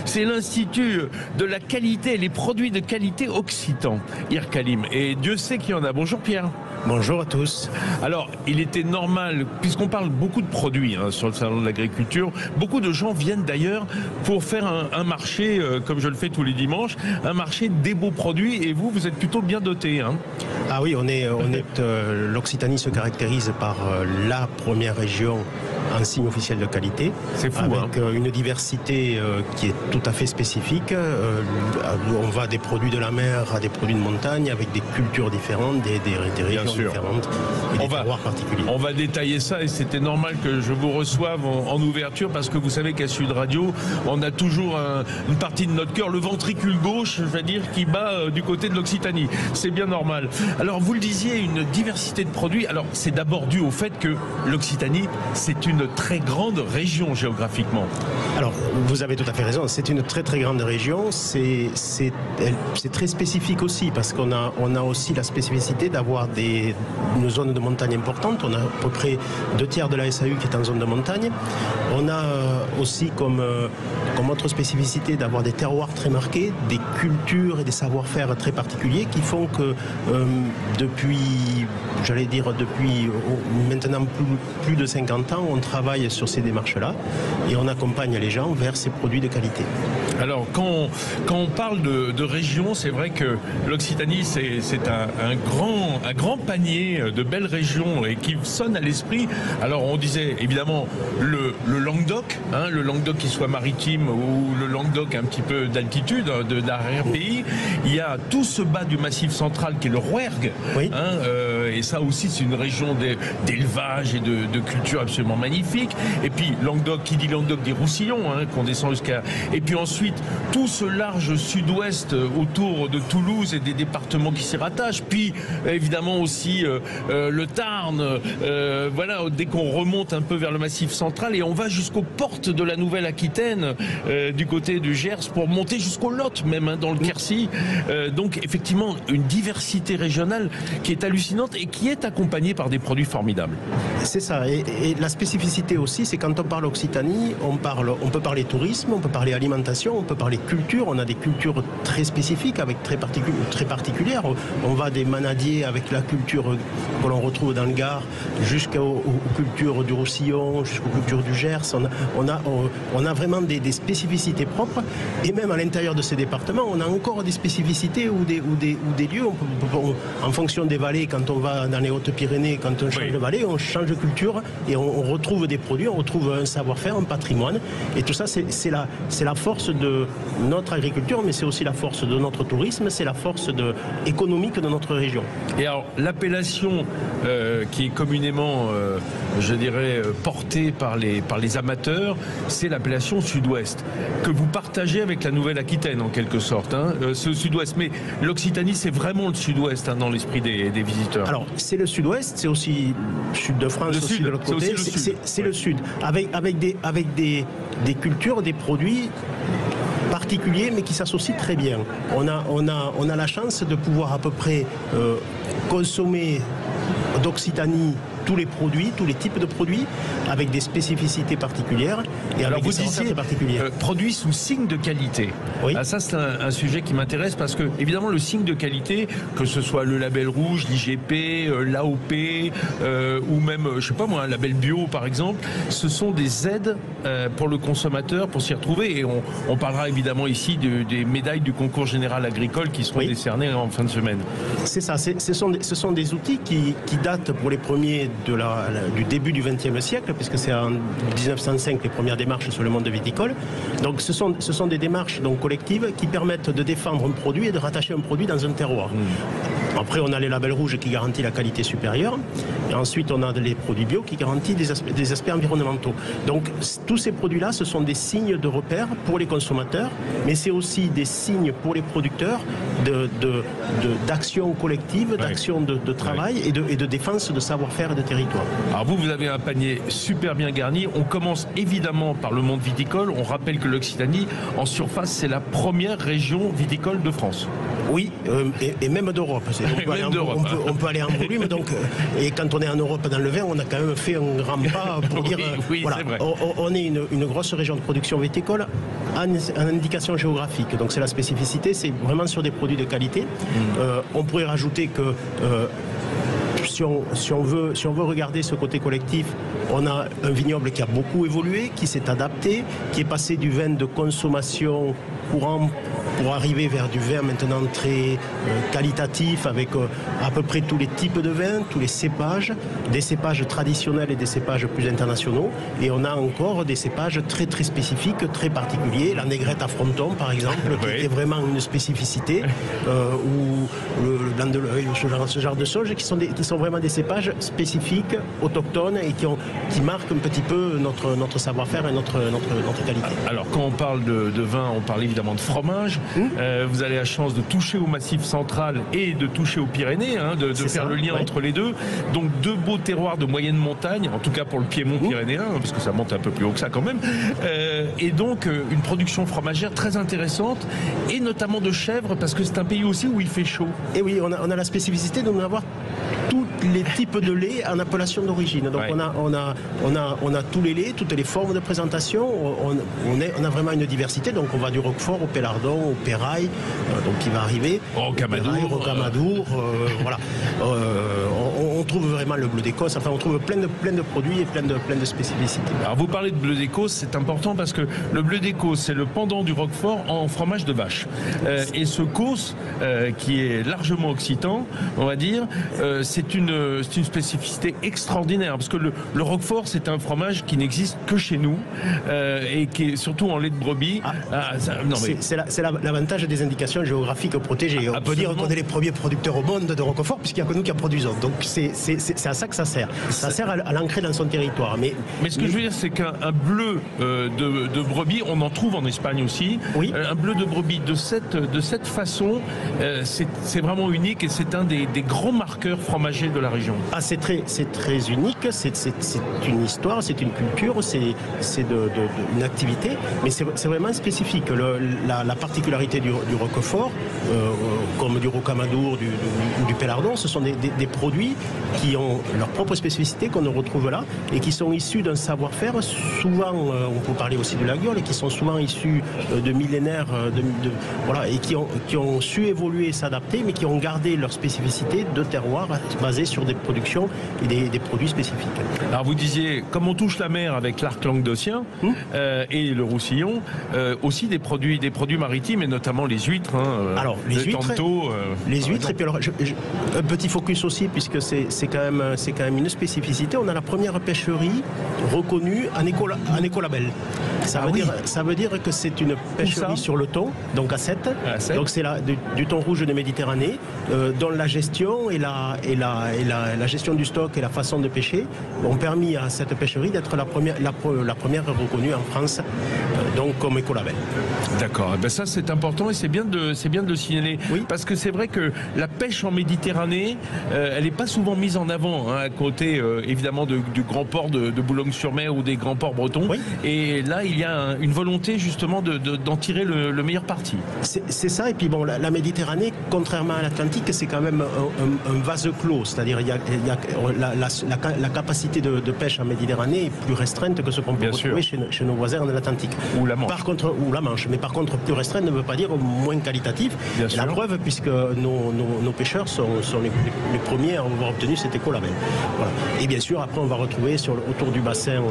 C: C'est l'Institut de la qualité et les produits de qualité occitan. IRCALIM. Et Dieu sait qu'il y en a. Bonjour Pierre.
F: Bonjour à tous.
C: Alors, il était normal, puisqu'on parle beaucoup de produits sur le salon de l'agriculture, beaucoup de gens viennent d'ailleurs pour faire un marché, comme je le fais tous les dimanches, un marché des beaux produits, et vous êtes plutôt bien doté.
F: Ah oui, l'Occitanie se caractérise par la première région en signe officiel de qualité.
C: C'est fou,
F: avec une diversité qui est tout à fait spécifique. On va des produits de la mer à des produits de montagne, avec des cultures différentes, des régions différentes et des terroirs particuliers.
C: On va détailler ça, et c'était normal que je vous reçoive en ouverture, parce que vous savez qu'à Sud Radio, on a toujours une partie de notre cœur, le ventricule gauche, je vais dire, qui bat du côté de l'Occitanie. C'est bien normal. Alors, vous le disiez, une diversité de produits. Alors, c'est d'abord dû au fait que l'Occitanie, c'est une très grande région géographiquement.
F: Alors, vous avez tout à fait raison. C'est une très très grande région. C'est très spécifique aussi, parce qu'on a aussi la spécificité d'avoir une zone de montagne importante. On a à peu près 2/3 de la SAU qui est en zone de montagne. On a aussi comme autre spécificité d'avoir des terroirs très marqués, des cultures et des savoir-faire très particuliers qui font que depuis maintenant plus de 50 ans, on travaille sur ces démarches-là et on accompagne les gens vers ces produits de qualité.
C: Alors, quand on parle de région, c'est vrai que l'Occitanie, c'est un grand panier de belles régions et qui sonne à l'esprit. Alors, on disait évidemment le Languedoc, le Languedoc qui soit maritime ou le Languedoc un petit peu d'altitude, d'arrière-pays. Il y a tout ce bas du Massif central qui est le Rouergue. Oui. Et ça aussi, c'est une région d'élevage et de culture absolument magnifique. Et puis, Languedoc, qui dit Languedoc, dit Roussillon, qu'on descend jusqu'à... Et puis ensuite, tout ce large sud-ouest autour de Toulouse et des départements qui s'y rattachent. Puis, évidemment aussi, le Tarn. Voilà, dès qu'on remonte un peu vers le Massif central, et on va jusqu'aux portes de la Nouvelle-Aquitaine, du côté du Gers, pour monter jusqu'au Lot, même, dans le Quercy. Donc, effectivement, une diversité régionale qui est hallucinante et qui est accompagnée par des produits formidables.
F: C'est ça. Et la spécificité aussi, c'est quand on parle Occitanie, on peut parler tourisme, on peut parler alimentation, on peut parler culture. On a des cultures très spécifiques, avec très particulières. On va des manadiers avec la culture que l'on retrouve dans le Gard, jusqu'aux cultures du Roussillon, jusqu'aux cultures du Gers. On a vraiment des spécificités propres. Et même à l'intérieur de ces départements, on a encore des spécificités ou des lieux. En fonction des vallées, quand on va dans les Hautes-Pyrénées, quand on change de vallée, on change de culture et on retrouve des produits, on retrouve un savoir-faire, un patrimoine. Et tout ça, c'est la force de notre agriculture, mais c'est aussi la force de notre tourisme, c'est la force économique de notre région.
C: Et alors, l'appellation qui est communément, je dirais, portée par les amateurs, c'est l'appellation Sud-Ouest, que vous partagez avec la Nouvelle-Aquitaine, en quelque sorte, ce Sud-Ouest. Mais l'Occitanie, c'est vraiment le Sud-Ouest, dans l'esprit des visiteurs.
F: Alors, c'est le Sud-Ouest, c'est aussi Sud de France,
C: le sud,
F: de l'autre côté. C'est le Sud, avec des cultures, des produits particuliers, mais qui s'associent très bien. On a la chance de pouvoir à peu près consommer d'Occitanie tous les produits, tous les types de produits, avec des spécificités particulières et
C: alors
F: avec des savoir-faire particuliers.
C: Produits sous signe de qualité. Oui. Ah, ça, c'est un sujet qui m'intéresse, parce que, évidemment, le signe de qualité, que ce soit le label rouge, l'IGP, l'AOP, ou même, je sais pas moi, un label bio, par exemple, ce sont des aides pour le consommateur pour s'y retrouver. Et on parlera évidemment ici des médailles du concours général agricole qui seront décernées en fin de semaine.
F: C'est ça. Ce sont des outils qui datent pour les premiers du début du XXe siècle, puisque c'est en 1905 les premières démarches sur le monde viticole. Donc ce sont des démarches collectives qui permettent de défendre un produit et de rattacher un produit dans un terroir. Après, on a les labels rouges qui garantissent la qualité supérieure. Et ensuite, on a les produits bio qui garantissent des aspects environnementaux. Donc, tous ces produits-là, ce sont des signes de repère pour les consommateurs, mais c'est aussi des signes pour les producteurs d'action collective, d'action de travail et de défense de savoir-faire et de territoire.
C: Alors vous avez un panier super bien garni. On commence évidemment par le monde viticole. On rappelle que l'Occitanie, en surface, c'est la première région viticole de France.
F: Oui, et même d'Europe. On peut aller en volume. Et quand on est en Europe dans le vin, on a quand même fait un grand pas pour dire voilà, on est une grosse région de production viticole en indication géographique. Donc c'est la spécificité, c'est vraiment sur des produits de qualité. On pourrait rajouter que si on veut regarder ce côté collectif, on a un vignoble qui a beaucoup évolué, qui s'est adapté, qui est passé du vin de consommation courant pour arriver vers du vin maintenant très qualitatif avec à peu près tous les types de vins, tous les cépages, des cépages traditionnels et des cépages plus internationaux. Et on a encore des cépages très très spécifiques, très particuliers. La négrette à fronton par exemple, qui est vraiment une spécificité, ou le blanc de l'œil, ce genre de choses qui sont vraiment des cépages spécifiques, autochtones et qui marquent un petit peu notre savoir-faire et notre qualité.
C: Alors quand on parle de vin, on parle évidemment de fromage. Vous avez la chance de toucher au Massif central et de toucher aux Pyrénées, de faire le lien entre les deux. Donc deux beaux terroirs de moyenne montagne, en tout cas pour le Piémont pyrénéen, parce que ça monte un peu plus haut que ça quand même. Et donc une production fromagère très intéressante, et notamment de chèvre, parce que c'est un pays aussi où il fait chaud.
F: Et oui, on a la spécificité de avoir tous les types de lait en appellation d'origine. Donc on a tous les laits, toutes les formes de présentation. On a vraiment une diversité. Donc on va du Roquefort au Pélardon, au Pérail, donc qui va arriver. Rocamadour, voilà. On trouve vraiment le bleu d'Écosse. Enfin, on trouve plein de produits et plein de spécificités.
C: Alors vous parlez de bleu d'Écosse, c'est important parce que le bleu d'Écosse, c'est le pendant du Roquefort en fromage de vache. Et ce Causse, qui est largement occitan, on va dire, c'est une spécificité extraordinaire parce que le Roquefort, c'est un fromage qui n'existe que chez nous et qui est surtout en lait de brebis.
F: C'est l'avantage des indications géographiques protégées. On peut dire qu'on est les premiers producteurs au monde de Roquefort puisqu'il n'y a que nous qui en produisons. Donc c'est à ça que ça sert. Ça sert à l'ancrer dans son territoire. Mais
C: ce que je veux dire, c'est qu'un bleu de brebis, on en trouve en Espagne aussi.
F: Oui.
C: Un bleu de brebis de cette façon, c'est vraiment unique et c'est un des grands marqueurs fromagers de la région.
F: Ah, c'est très unique. C'est une histoire, c'est une culture, c'est une activité, mais c'est vraiment spécifique. La particularité du Roquefort, comme du Rocamadour, du Pélardon, ce sont des produits qui ont leur propre spécificité qu'on retrouve là et qui sont issus d'un savoir-faire. Souvent, on peut parler aussi de la gueule, et qui sont souvent issus de millénaires, voilà, et qui ont su évoluer et s'adapter, mais qui ont gardé leur spécificité de terroir basée sur des productions et des produits spécifiques.
C: Alors vous disiez, comme on touche la mer avec l'arc languedocien et le roussillon, aussi des produits maritimes et notamment les huîtres.
F: Alors les huîtres, et puis alors, un petit focus aussi puisque c'est quand même une spécificité. On a la première pêcherie reconnue en écolabel. Ça veut dire que c'est une pêcherie sur le thon, donc à 7. Donc c'est du thon rouge de Méditerranée, dont la gestion et la gestion du stock et la façon de pêcher ont permis à cette pêcherie d'être la première reconnue en France, donc comme écolabel.
C: D'accord. Ben ça c'est important et c'est bien de le signaler.
F: Oui.
C: Parce que c'est vrai que la pêche en Méditerranée, elle n'est pas souvent mise en avant, à côté évidemment du grand port de Boulogne-sur-Mer ou des grands ports bretons. Oui. Et là il y a une volonté justement d'en tirer le meilleur parti.
F: C'est ça. Et puis bon, la Méditerranée, contrairement à l'Atlantique, c'est quand même un vase clos. C'est-à-dire il y a la capacité de pêche en Méditerranée est plus restreinte que ce qu'on peut retrouver chez nos voisins en Atlantique.
C: Ou la Manche.
F: Ou la Manche. Mais par contre, plus restreinte ne veut pas dire moins qualitatif. La preuve, puisque nos pêcheurs sont les premiers à avoir obtenu cet écolabel. Voilà. Et bien sûr, après, on va retrouver autour du bassin,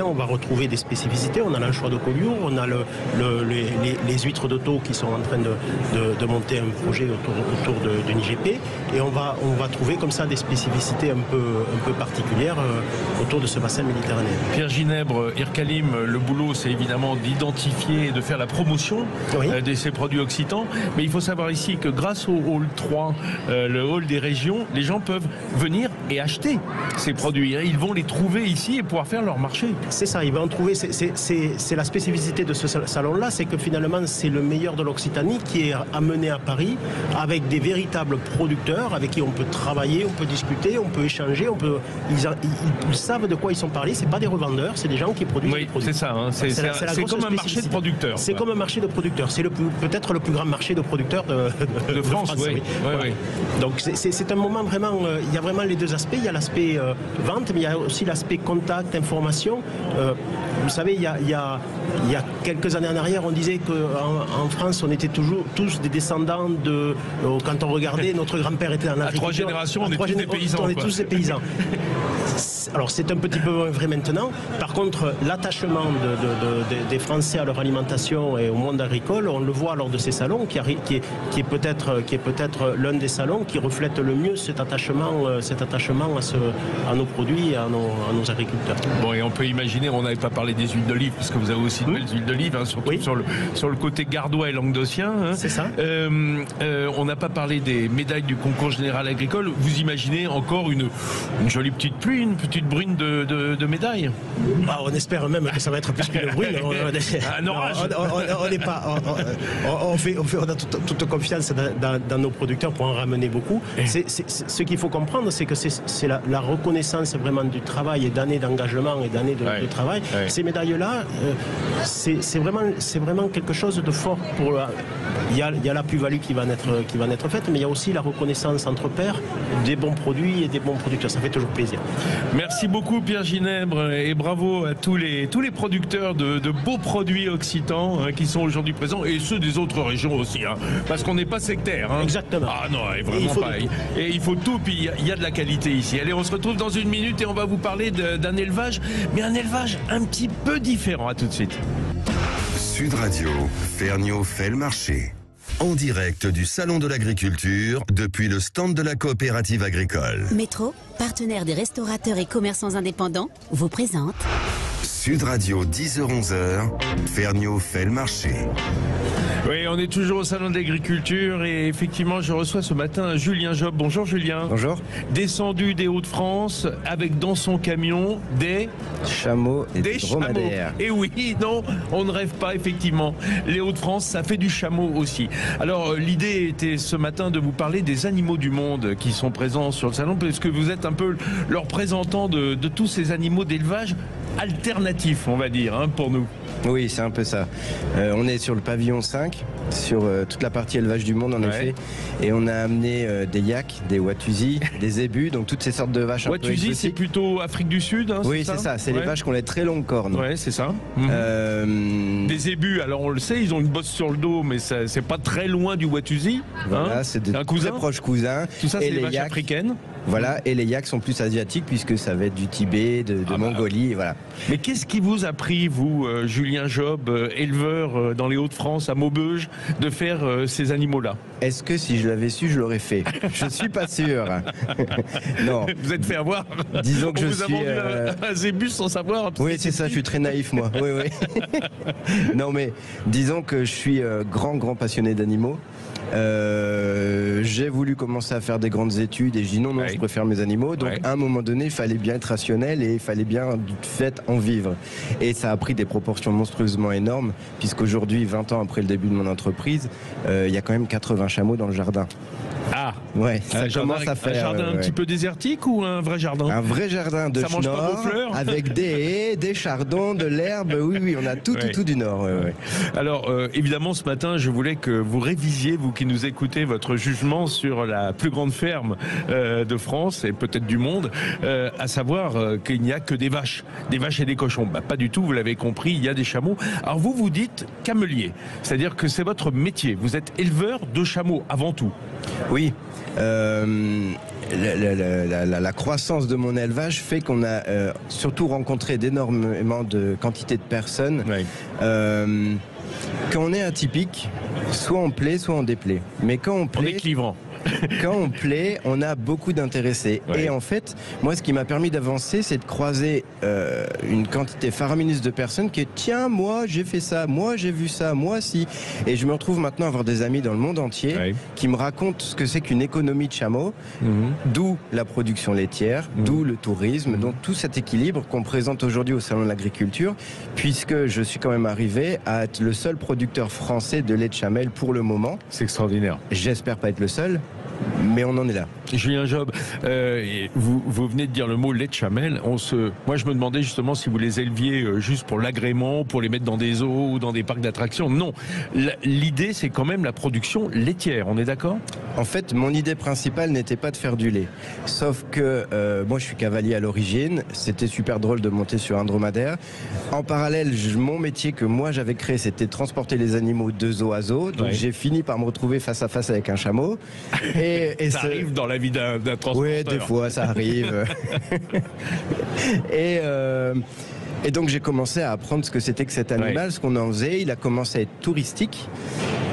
F: on va retrouver des spécificités. On a l'anchois de Collioure, on a les huîtres de Thau qui sont en train de monter un projet autour d'une IGP. Et on va trouver comme ça des spécificités un peu particulières autour de ce bassin méditerranéen.
C: Pierre Ginèbre, Ircalim, le boulot, c'est évidemment d'identifier et de faire la promotion de ces produits occitans. Mais il faut savoir ici que grâce au Hall 3, le hall des régions, les gens peuvent venir et acheter ces produits. Ils vont les trouver ici et pouvoir faire leur marché.
F: C'est ça, ils vont en trouver. C'est la spécificité de ce salon-là, c'est que finalement, c'est le meilleur de l'Occitanie qui est amené à Paris avec des véritables producteurs avec qui on peut travailler, on peut discuter, on peut échanger, ils ils savent de quoi ils sont parlés. C'est pas des revendeurs, c'est des gens qui produisent des produits.
C: C'est ça. Hein. C'est comme un marché de producteurs.
F: C'est comme un marché de producteurs. C'est peut-être le plus grand marché de producteurs de France.
C: Oui.
F: Voilà. Donc c'est un moment vraiment. Il y a vraiment les deux aspects. Il y a l'aspect vente, mais il y a aussi l'aspect contact, information. Vous savez, il y a quelques années en arrière, on disait qu'en France, on était toujours tous des descendants de. Quand on regardait, notre grand-père était en agriculture.
C: À 3 générations, on est tous des paysans.
F: On est tous des paysans. Alors c'est un petit peu vrai maintenant. Par contre, l'attachement des Français à leur alimentation et au monde agricole, on le voit lors de ces salons, qui est peut-être l'un des salons qui reflète le mieux cet attachement à nos produits et à nos agriculteurs.
C: Bon, et on peut imaginer, on n'avait pas parlé des huiles d'olive, parce que vous avez aussi de belles huiles d'olive, hein, surtout sur le côté gardois et languedocien. Hein.
F: C'est ça.
C: On n'a pas parlé des médailles du concours général agricole. Vous imaginez encore une jolie petite pluie, une petite brune de médailles?
F: On espère même que ça va être plus qu'une brune.
C: Un orage.
F: On n'est pas. On a toute confiance dans nos producteurs pour en ramener beaucoup. Ce qu'il faut comprendre, c'est que c'est la reconnaissance vraiment du travail et d'années d'engagement et d'années de travail. Ouais. Ces médailles-là, c'est vraiment quelque chose de fort pour. Il y a la plus-value qui va naître faite, mais il y a aussi la reconnaissance entre pairs des bons produits et des bons producteurs. Ça fait toujours plaisir.
C: Merci beaucoup Pierre Ginèbre et bravo à tous les producteurs de beaux produits occitans qui sont aujourd'hui présents et ceux des autres régions aussi, hein, parce qu'on n'est pas sectaire. Hein.
F: Exactement.
C: Ah non, vraiment pas. Et il faut tout, puis il y a de la qualité ici. Allez, on se retrouve dans une minute et on va vous parler d'un élevage, mais un élevage un petit peu différent. À tout de suite.
A: Sud Radio, Ferniaud fait le marché. En direct du Salon de l'Agriculture, depuis le stand de la coopérative agricole.
B: Métro, partenaire des restaurateurs et commerçants indépendants, vous présente
A: Sud Radio, 10h-11h, Ferniaud fait le marché.
C: Oui, on est toujours au Salon de l'Agriculture et effectivement, je reçois ce matin Julien Job. Bonjour Julien.
G: Bonjour.
C: Descendu des Hauts-de-France avec dans son camion des
G: chameaux et des dromadaires.
C: Et oui, non, on ne rêve pas effectivement. Les Hauts-de-France, ça fait du chameau aussi. Alors l'idée était ce matin de vous parler des animaux du monde qui sont présents sur le salon, parce que vous êtes un peu le représentant de tous ces animaux d'élevage alternatifs, on va dire, hein, pour nous.
G: Oui, c'est un peu ça. On est sur le pavillon 5, sur toute la partie élevage du monde en effet. Et on a amené des yaks, des watusi, des zébus, donc toutes ces sortes de vaches un peu exotiques.
C: Watusi, c'est plutôt Afrique du Sud, hein,
G: oui, c'est ça. C'est les vaches qui ont les très longues cornes.
C: Ouais, c'est ça. Des zébus, alors on le sait, ils ont une bosse sur le dos, mais c'est pas très loin du watusi.
G: Voilà, c'est un très proches cousins.
C: Tout ça, c'est les vaches africaines.
G: Voilà, et les yaks sont plus asiatiques puisque ça va être du Tibet, de Mongolie, et voilà.
C: Mais qu'est-ce qui vous a pris, vous, Julien Job, éleveur dans les Hauts-de-France, à Maubeuge, de faire ces animaux-là?
G: Est-ce que si je l'avais su, je l'aurais fait? Je suis pas sûr. Non.
C: Vous êtes fait avoir.
G: Disons que je suis.
C: Vous avez vendu un zébus sans savoir.
G: Oui, c'est ça. Je suis très naïf, moi. Oui. Non, mais disons que je suis grand passionné d'animaux. J'ai voulu commencer à faire des grandes études et je dis non, je préfère mes animaux. Donc à un moment donné, il fallait bien être rationnel et il fallait bien du fait en vivre. Et ça a pris des proportions monstrueusement énormes, puisqu'aujourd'hui, 20 ans après le début de mon entreprise, il y a quand même 80 chameaux dans le jardin.
C: Ah,
G: ouais, ça commence à faire.
C: Un jardin un petit peu désertique ou un vrai jardin?
G: Un vrai jardin de Nord, avec des haies, des chardons, de l'herbe. Oui, on a tout du Nord. Ouais.
C: Alors, évidemment, ce matin, je voulais que vous révisiez, vous qui nous écoutez, votre jugement sur la plus grande ferme de France et peut-être du monde, à savoir qu'il n'y a que des vaches et des cochons. Pas du tout, vous l'avez compris, il y a des chameaux. Alors vous dites camelier, c'est-à-dire que c'est votre métier. Vous êtes éleveur de chameaux avant tout.
G: Oui. La croissance de mon élevage fait qu'on a surtout rencontré d'énormément de quantités de personnes. Quand on est atypique, soit on plaît, soit on déplaît. Mais quand on plaît,
C: on est clivant.
G: Quand on plaît, on a beaucoup d'intéressés. Et en fait, moi, ce qui m'a permis d'avancer, c'est de croiser une quantité faramineuse de personnes qui tiens, moi, j'ai fait ça, moi, j'ai vu ça, moi, si. Et je me retrouve maintenant à avoir des amis dans le monde entier qui me racontent ce que c'est qu'une économie de chameaux, d'où la production laitière, d'où le tourisme, donc tout cet équilibre qu'on présente aujourd'hui au Salon de l'Agriculture, puisque je suis quand même arrivé à être le seul producteur français de lait de chamelle pour le moment.
C: C'est extraordinaire.
G: J'espère pas être le seul. Mais on en est là.
C: Julien Job, vous venez de dire le mot lait de chamel. Moi, je me demandais justement si vous les éleviez juste pour l'agrément, pour les mettre dans des zoos ou dans des parcs d'attractions. Non, l'idée, c'est quand même la production laitière. On est d'accord ?
G: En fait, mon idée principale n'était pas de faire du lait. Sauf que moi, je suis cavalier à l'origine. C'était super drôle de monter sur un dromadaire. En parallèle, mon métier que moi j'avais créé, c'était de transporter les animaux de zoo à zoo. Donc j'ai fini par me retrouver face à face avec un chameau. Et
C: ça arrive dans la vie d'un transporteur.
G: Oui, des fois, ça arrive. Et donc j'ai commencé à apprendre ce que c'était que cet animal, ce qu'on en faisait. Il a commencé à être touristique.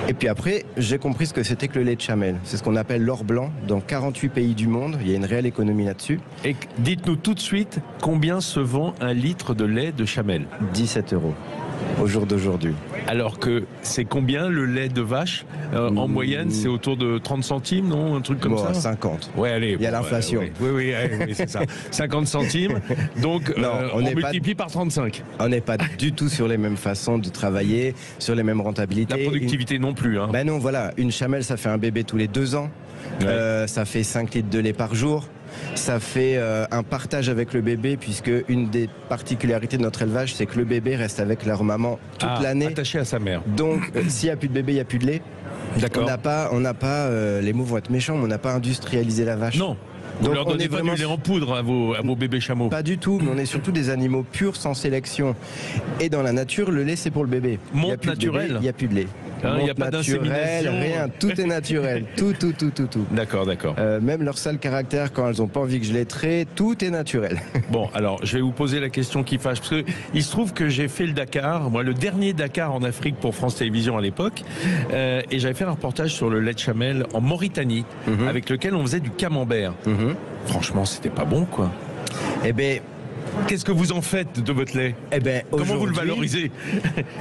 G: Et puis après, j'ai compris ce que c'était que le lait de chamel. C'est ce qu'on appelle l'or blanc dans 48 pays du monde. Il y a une réelle économie là-dessus.
C: Et dites-nous tout de suite, combien se vend un litre de lait de chamel ?
G: 17 € au jour d'aujourd'hui.
C: Alors que c'est combien le lait de vache ? En moyenne, c'est autour de 30 centimes, non ? Un truc comme ça ?
G: 50.
C: Ouais, allez.
G: Il y a l'inflation.
C: Oui, c'est ça. 50 centimes. Donc,
G: non,
C: on multiplie par 35.
G: On n'est pas du tout sur les mêmes façons de travailler, sur les mêmes rentabilités.
C: La productivité non plus. Hein.
G: Ben non, voilà. Une chamelle, ça fait un bébé tous les 2 ans. Ça fait 5 litres de lait par jour. Ça fait un partage avec le bébé, puisque une des particularités de notre élevage, c'est que le bébé reste avec leur maman toute l'année.
C: Attaché à sa mère.
G: Donc, s'il n'y a plus de bébé, il n'y a plus de lait.
C: D'accord.
G: On n'a pas les mots vont être méchants, mais on n'a pas industrialisé la vache.
C: Non. Vous leur donnez pas du lait en poudre à vos bébés chameaux ?
G: Pas du tout, mais on est surtout des animaux purs, sans sélection. Et dans la nature, le lait, c'est pour le bébé.
C: Monte naturel.
G: Il n'y a plus de lait.
C: Il n'y a pas d'insémination.
G: Rien, tout est naturel. Tout.
C: D'accord.
G: Même leur sale caractère, quand elles n'ont pas envie que je les traite, tout est naturel.
C: Bon, alors, je vais vous poser la question qui fâche. Parce que il se trouve que j'ai fait le Dakar, moi, le dernier Dakar en Afrique pour France Télévisions à l'époque. Et j'avais fait un reportage sur le lait de chamel en Mauritanie, avec lequel on faisait du camembert. Franchement, c'était pas bon, quoi.
G: Eh ben...
C: Qu'est-ce que vous en faites de votre lait ? Comment vous le valorisez ?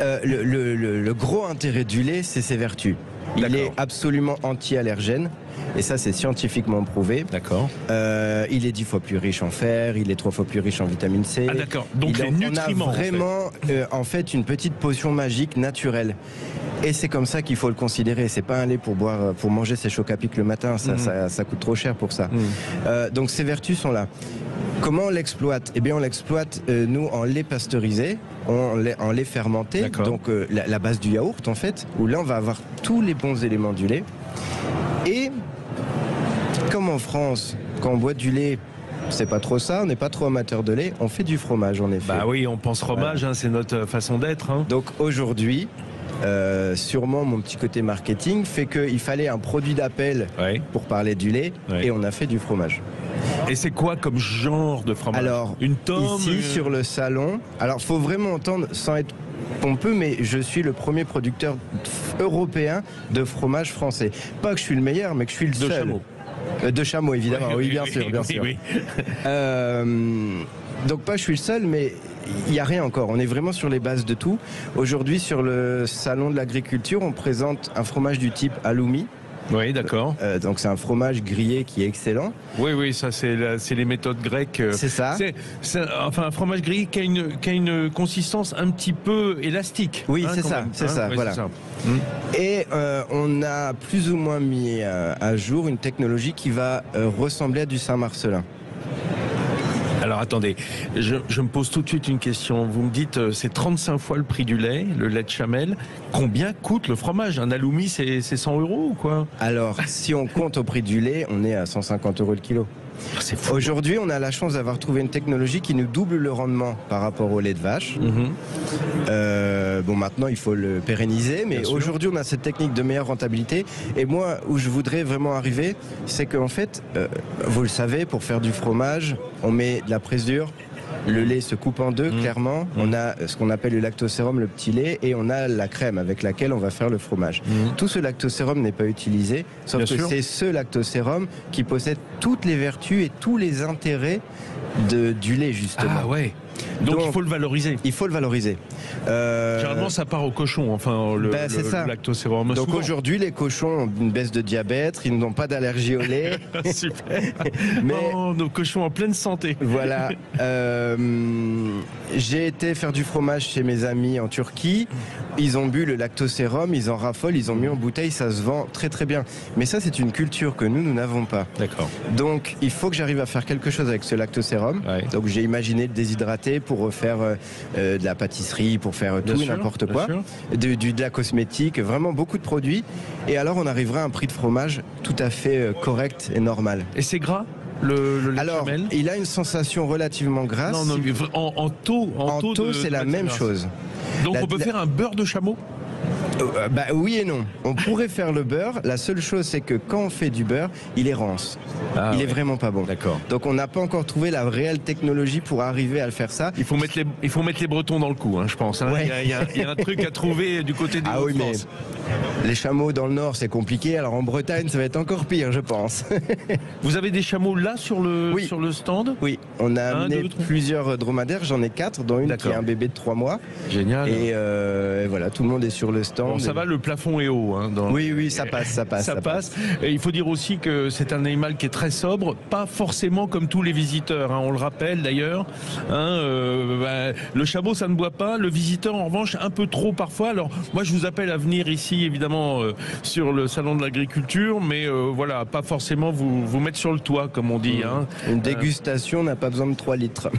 G: Le gros intérêt du lait, c'est ses vertus. Il est absolument anti-allergène. Et ça, c'est scientifiquement prouvé.
C: D'accord.
G: Il est 10 fois plus riche en fer, il est 3 fois plus riche en vitamine C.
C: Ah d'accord. Donc les nutriments.
G: On a vraiment, en fait, une petite potion magique naturelle. Et c'est comme ça qu'il faut le considérer. C'est pas un lait pour boire, pour manger ses chocs à pic le matin. Ça coûte trop cher pour ça. Donc ces vertus sont là. Comment on l'exploite ? Eh bien, on l'exploite, nous, en lait pasteurisé, en lait fermenté, donc la base du yaourt, en fait, où là, on va avoir tous les bons éléments du lait. Et, comme en France, quand on boit du lait, c'est pas trop ça, on n'est pas trop amateur de lait, on fait du fromage, en effet.
C: Bah oui, on pense fromage, c'est notre façon d'être.
G: Donc, aujourd'hui... sûrement mon petit côté marketing fait qu'il fallait un produit d'appel pour parler du lait et on a fait du fromage.
C: Et c'est quoi comme genre de fromage ?
G: Alors,
C: une tome,
G: ici sur le salon, alors faut vraiment entendre sans être pompeux, mais je suis le premier producteur européen de fromage français. Pas que je suis le meilleur, mais que je suis le seul.
C: Chameau.
G: De chameau, évidemment, oui, bien sûr.
C: Oui.
G: Donc pas je suis le seul, mais il n'y a rien encore. On est vraiment sur les bases de tout. Aujourd'hui, sur le salon de l'agriculture, on présente un fromage du type halloumi.
C: Oui, d'accord.
G: Donc c'est un fromage grillé qui est excellent.
C: Oui, ça c'est les méthodes grecques.
G: C'est ça.
C: C'est enfin un fromage grillé qui a une consistance un petit peu élastique.
G: Oui, c'est ça, voilà. C'est ça. Et on a plus ou moins mis à jour une technologie qui va ressembler à du Saint-Marcellin.
C: Alors attendez, je me pose tout de suite une question. Vous me dites c'est 35 fois le prix du lait, le lait de chamel. Combien coûte le fromage ? Un halloumi, c'est 100 € ou quoi ?
G: Alors, si on compte au prix du lait, on est à 150 € le kilo.
C: C'est fou.
G: Aujourd'hui, on a la chance d'avoir trouvé une technologie qui nous double le rendement par rapport au lait de vache. Bon, maintenant, il faut le pérenniser, mais aujourd'hui, on a cette technique de meilleure rentabilité. Et moi, où je voudrais vraiment arriver, c'est qu'en fait, vous le savez, pour faire du fromage, on met de la présure. Le lait se coupe en deux, clairement. On a ce qu'on appelle le lactosérum, le petit lait, et on a la crème avec laquelle on va faire le fromage. Tout ce lactosérum n'est pas utilisé, sauf que c'est ce lactosérum qui possède toutes les vertus et tous les intérêts du lait, justement.
C: Ah ouais. Donc il faut le valoriser.
G: Il faut le valoriser.
C: Généralement, ça part au cochon, enfin, le lactosérum.
G: Donc aujourd'hui, les cochons ont une baisse de diabète, ils n'ont pas d'allergie au lait.
C: Super. Mais nos cochons en pleine santé.
G: Voilà. J'ai été faire du fromage chez mes amis en Turquie. Ils ont bu le lactosérum, ils en raffolent, ils ont mis en bouteille, ça se vend très très bien. Mais ça, c'est une culture que nous n'avons pas.
C: D'accord.
G: Donc, il faut que j'arrive à faire quelque chose avec ce lactosérum. Ouais. Donc, j'ai imaginé le déshydrater pour refaire de la pâtisserie, pour faire tout et n'importe quoi. De la cosmétique, vraiment beaucoup de produits. Et alors, on arrivera à un prix de fromage tout à fait correct et normal.
C: Et c'est gras ? Le lait
G: alors,
C: chamel.
G: Il a une sensation relativement grasse.
C: Non, en taux,
G: c'est la même chose.
C: Donc on peut faire un beurre de chameau ?
G: Bah oui et non. On pourrait faire le beurre. La seule chose, c'est que quand on fait du beurre, il est rance. Il est vraiment pas bon.
C: D'accord.
G: Donc on n'a pas encore trouvé la réelle technologie pour arriver à le faire ça.
C: Il faut mettre les Bretons dans le coup, hein, je pense. Hein. Ouais. Il y a un truc à trouver du côté des Hauts-de-France.
G: Les chameaux dans le nord, c'est compliqué. Alors en Bretagne, ça va être encore pire, je pense.
C: Vous avez des chameaux là sur le stand ?
G: Oui, on a amené plusieurs dromadaires. J'en ai 4, dont une qui est un bébé de 3 mois.
C: Génial.
G: Et voilà, tout le monde est sur le stand.
C: Bon, ça va, le plafond est haut. Hein,
G: oui, ça passe. Ça passe.
C: Et il faut dire aussi que c'est un animal qui est très sobre, pas forcément comme tous les visiteurs. Hein, on le rappelle d'ailleurs. Hein, le chameau, ça ne boit pas. Le visiteur, en revanche, un peu trop parfois. Alors, moi, je vous appelle à venir ici, évidemment, sur le salon de l'agriculture, mais voilà, pas forcément vous mettre sur le toit, comme on dit. Hein.
G: Une dégustation n'a pas besoin de 3 litres.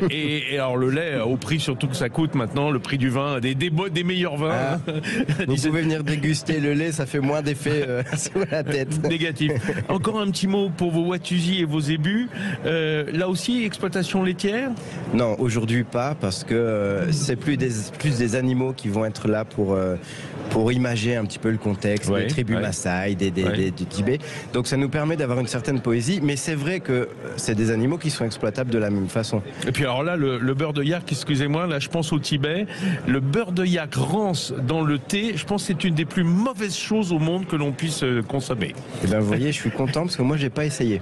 C: Et alors, le lait, au prix surtout que ça coûte maintenant, le prix du vin, des meilleurs vins.
G: Vous pouvez venir déguster le lait, ça fait moins d'effet sur la tête.
C: Négatif. Encore un petit mot pour vos Watusi et vos zébus. Là aussi, exploitation laitière ?
G: Non, aujourd'hui pas, parce que c'est plus des animaux qui vont être là pour imager un petit peu le contexte des tribus Maasai, du Tibet. Donc ça nous permet d'avoir une certaine poésie, mais c'est vrai que c'est des animaux qui sont exploitables de la même façon.
C: Et puis alors là, le beurre de yak, excusez-moi, là je pense au Tibet, le beurre de yak rance dans le thé, je pense que c'est une des plus mauvaises choses au monde que l'on puisse consommer.
G: Eh ben vous voyez, je suis content parce que moi j'ai pas essayé.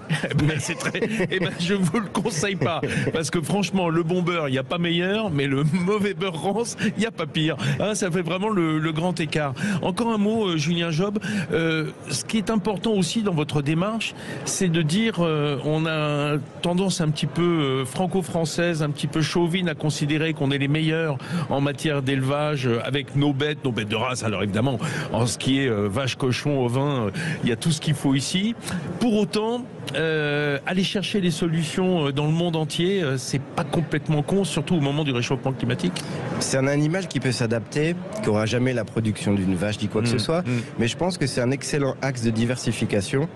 C: Je vous le conseille pas, parce que franchement, le bon beurre, il n'y a pas meilleur, mais le mauvais beurre rance, il n'y a pas pire. Hein, ça fait vraiment le grand écart. Encore un mot, Julien Job. Ce qui est important aussi dans votre démarche, c'est de dire, on a tendance un petit peu franco-française, un petit peu chauvine à considérer qu'on est les meilleurs en matière d'élevage avec nos bêtes de race. Alors évidemment, en ce qui est vache, cochon, ovin, il y a tout ce qu'il faut ici. Pour autant, aller chercher les solutions dans le monde entier, c'est pas complètement con, surtout au moment du réchauffement climatique.
G: C'est un animal qui peut s'adapter, qui n'aura jamais la production d'une vache, dit quoi que ce soit, mais je pense que c'est un excellent axe de diversification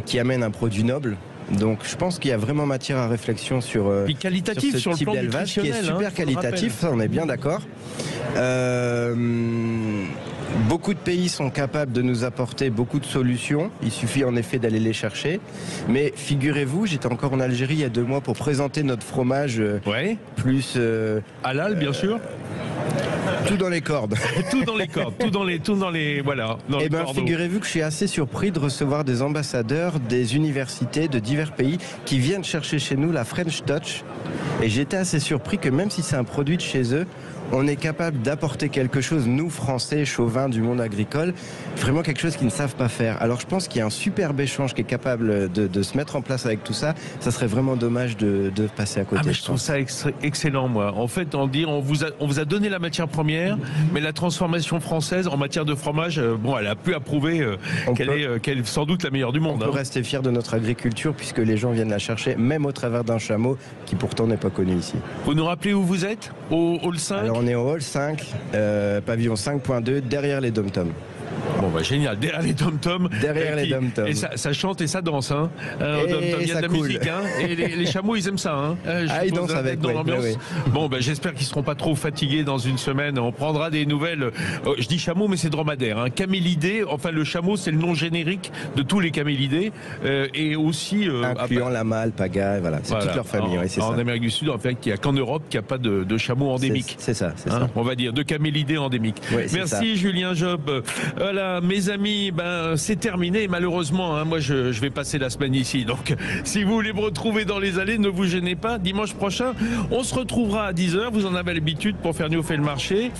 G: qui amène un produit noble. Donc je pense qu'il y a vraiment matière à réflexion sur
C: ce
G: type d'élevage qui est super qualitatif, ça on est bien d'accord. Beaucoup de pays sont capables de nous apporter beaucoup de solutions. Il suffit en effet d'aller les chercher. Mais figurez-vous, j'étais encore en Algérie il y a 2 mois pour présenter notre fromage plus
C: halal, bien sûr.
G: Tout dans les cordes.
C: Tout dans les cordes. Tout dans les voilà.
G: Eh bien, figurez-vous que je suis assez surpris de recevoir des ambassadeurs des universités de divers pays qui viennent chercher chez nous la French Touch. Et j'étais assez surpris que même si c'est un produit de chez eux, on est capable d'apporter quelque chose, nous Français, chauvins du monde agricole, vraiment quelque chose qu'ils ne savent pas faire. Alors je pense qu'il y a un superbe échange qui est capable de se mettre en place avec tout ça. Ça serait vraiment dommage de passer à côté.
C: Je trouve ça excellent, moi. En fait, on vous a donné la matière première, mais la transformation française en matière de fromage, elle a pu approuver qu'elle est sans doute la meilleure du monde.
G: On peut rester fier de notre agriculture puisque les gens viennent la chercher, même au travers d'un chameau qui pourtant n'est pas connu ici.
C: Vous nous rappelez où vous êtes ? Au Hall 5 ?
G: Alors on est au Hall 5, pavillon 5.2, derrière les dom-toms.
C: Bon, génial, derrière les dom-toms.
G: Derrière les dom-toms.
C: Et ça chante et ça danse, hein.
G: Il y a de la musique,
C: hein. Et les chameaux, ils aiment ça, hein.
G: Ils dansent avec,
C: dans l'ambiance. Oui. Bon, j'espère qu'ils seront pas trop fatigués dans une semaine. On prendra des nouvelles. Je dis chameau, mais c'est dromadaire, hein. Camélidés, enfin, le chameau, c'est le nom générique de tous les camélidés. Et aussi.
G: Incluant lama, alpaga, voilà. C'est toute leur famille, c'est ça.
C: En Amérique du Sud, en fait, il n'y a qu'en Europe qu'il n'y a pas de chameau endémique.
G: C'est ça.
C: On va dire, de camélidés endémiques.
G: Oui,
C: merci, Julien Job. Voilà. Voilà, mes amis, c'est terminé. Malheureusement, moi, je vais passer la semaine ici. Donc, si vous voulez me retrouver dans les allées, ne vous gênez pas. Dimanche prochain, on se retrouvera à 10h. Vous en avez l'habitude pour Ferniaud fait le marché.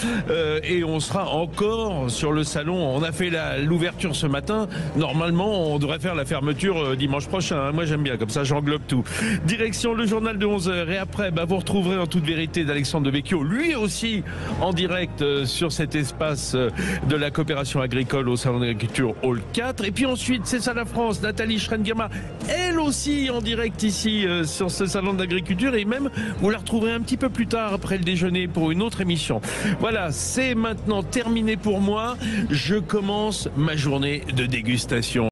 C: Et on sera encore sur le salon. On a fait l'ouverture ce matin. Normalement, on devrait faire la fermeture dimanche prochain. Moi, j'aime bien. Comme ça, j'englobe tout. Direction le journal de 11h. Et après, vous retrouverez en toute vérité d'Alexandre Devecchio, lui aussi en direct sur cet espace de la coopération agricole au Salon d'Agriculture Hall 4. Et puis ensuite, c'est ça la France. Nathalie Schrengema, elle aussi en direct ici sur ce Salon d'Agriculture. Et même, vous la retrouverez un petit peu plus tard après le déjeuner pour une autre émission. Voilà, c'est maintenant terminé pour moi. Je commence ma journée de dégustation.